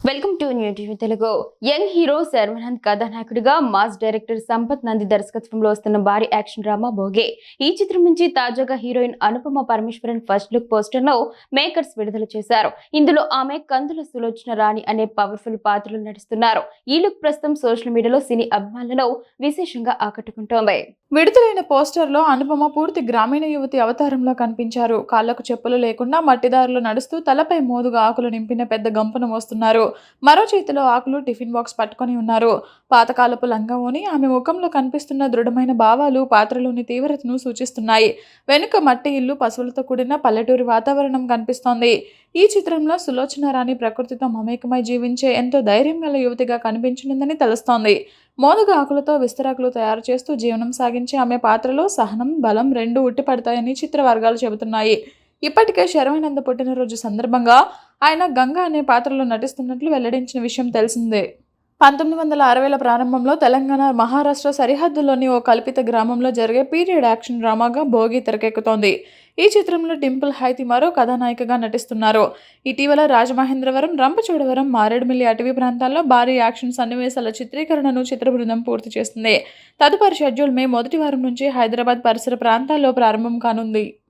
Welcome to new TV Telugu. Young hero Sharwanand కథానాయకుడిగా mass director Sampath Nandi దర్శకత్వంలో వస్తున్న భారీ యాక్షన్ డ్రామా భోగే. ఈ చిత్రం నుంచి తాజాగా heroine Anupama Parameswaran first look poster ను మేకర్స్ విడుదల చేశారు. ఇందులో ఆమె కందుల సులోచన రాణి అనే పవర్ఫుల్ పాత్రలో నటిస్తున్నారు. ఈ లుక్ ప్రస్తుతం సోషల్ మీడియాలో సినీ అభిమానులను విశేషంగా ఆకట్టుకుంటోంది. విడుదలైన పోస్టర్లో అనుపమ పూర్తి గ్రామీణ యువతి అవతారంలో కనిపించారు. కాళ్లకు చెప్పులు లేకుండా మట్టిదారులు నడుస్తూ తలపై మోదుగా ఆకులు నింపిన పెద్ద గంపను మోస్తున్నారు. మరో చేతిలో ఆకులు టిఫిన్ బాక్స్ పట్టుకొని ఉన్నారు. పాతకాలపు లంగావోని ఆమె ముఖంలో కనిపిస్తున్న దృఢమైన భావాలు పాత్రలోని తీవ్రతను సూచిస్తున్నాయి. వెనుక మట్టి ఇల్లు, పశువులతో కూడిన పల్లెటూరి వాతావరణం కనిపిస్తోంది. ఈ చిత్రంలో సులోచన రాణి ప్రకృతితో మమేకమై జీవించే ఎంతో ధైర్యం గల యువతిగా కనిపించనుందని తెలుస్తోంది. మోదుగ ఆకులతో విస్తరాకులు తయారు చేస్తూ జీవనం సాగించే ఆమె పాత్రలో సహనం, బలం రెండూ ఉట్టిపడతాయని చిత్ర వర్గాలు చెబుతున్నాయి. ఇప్పటికే శర్వానంద్ పుట్టినరోజు సందర్భంగా ఆయన గంగ అనే పాత్రలో నటిస్తున్నట్లు వెల్లడించిన విషయం తెలిసిందే. 1960ల ప్రారంభంలో తెలంగాణ, మహారాష్ట్ర సరిహద్దుల్లోని ఓ కల్పిత గ్రామంలో జరిగే పీరియడ్ యాక్షన్ డ్రామాగా భోగి తెరకెక్కుతోంది. ఈ చిత్రంలో డింపుల్ హైతి మరో కథానాయికగా నటిస్తున్నారు. ఇటీవల రాజమహేంద్రవరం, రంపచోడవరం, మారేడుమిల్లి అటవీ ప్రాంతాల్లో భారీ యాక్షన్ సన్నివేశాల చిత్రీకరణను చిత్ర బృందం పూర్తి చేస్తుంది. తదుపరి షెడ్యూల్ మే మొదటి వారం నుంచి హైదరాబాద్ పరిసర ప్రాంతాల్లో ప్రారంభం కానుంది.